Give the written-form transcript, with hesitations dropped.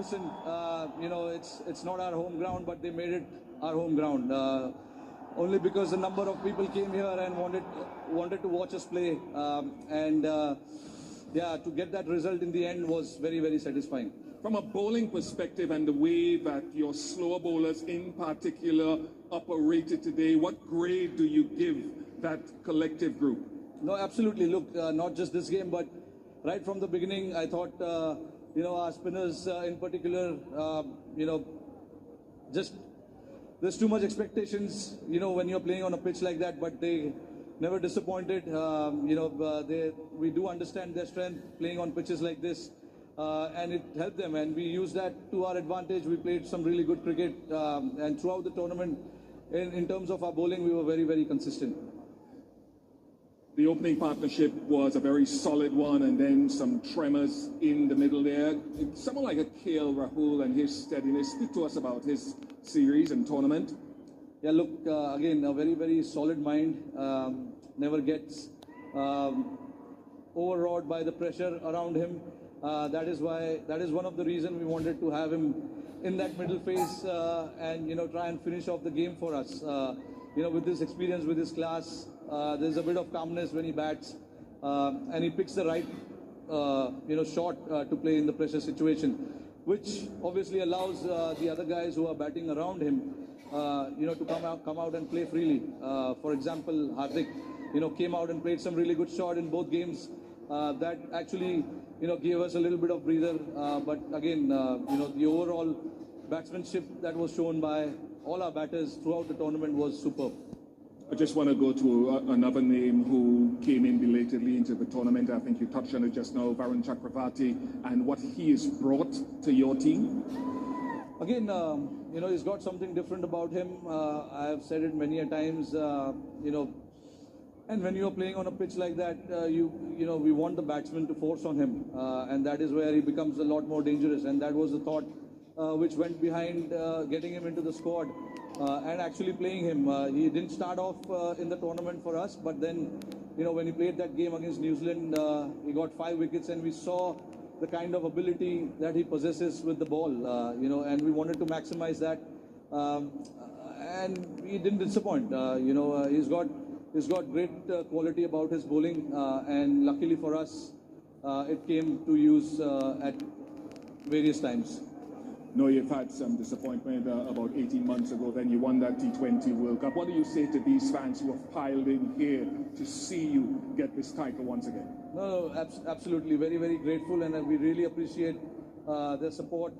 magnificent. It's not our home ground, but they made it our home ground. Only because a number of people came here and wanted to watch us play, to get that result in the end was very, very satisfying. From a bowling perspective and the way that your slower bowlers in particular operated today, what grade do you give that collective group? No, absolutely. Look, not just this game, but right from the beginning, I thought, our spinners in particular, just there's too much expectations, when you're playing on a pitch like that, but they never disappointed. We do understand their strength playing on pitches like this, and it helped them, and we used that to our advantage. We played some really good cricket, and throughout the tournament, in terms of our bowling, we were very, very consistent. The opening partnership was a very solid one, and then some tremors in the middle there. Someone like a KL Rahul and his steadiness. Speak to us about his series and tournament. Yeah, look, again, a very, very solid mind. Never gets overawed by the pressure around him. That is one of the reasons we wanted to have him in that middle phase and try and finish off the game for us. With this experience, with his class, there's a bit of calmness when he bats, and he picks the right shot to play in the pressure situation, which obviously allows the other guys who are batting around him to come out and play freely. For example, Hardik came out and played some really good shot in both games. That actually gave us a little bit of breather. But again, the overall batsmanship that was shown by all our batters throughout the tournament was superb. I just want to go to another name who came in belatedly into the tournament. I think you touched on it just now, Varun Chakravarti, and what he has brought to your team. Again, he's got something different about him. I have said it many a times, and when you're playing on a pitch like that, we want the batsman to force on him, and that is where he becomes a lot more dangerous. And that was the thought which went behind getting him into the squad and actually playing him. He didn't start off in the tournament for us, but then, when he played that game against New Zealand, he got 5 wickets, and we saw the kind of ability that he possesses with the ball, and we wanted to maximize that. And he didn't disappoint. He's got great quality about his bowling, and luckily for us, it came to use at various times. No, you've had some disappointment about 18 months ago. Then you won that T20 World Cup. What do you say to these fans who have piled in here to see you get this title once again? No, absolutely. Very, very grateful, and we really appreciate their support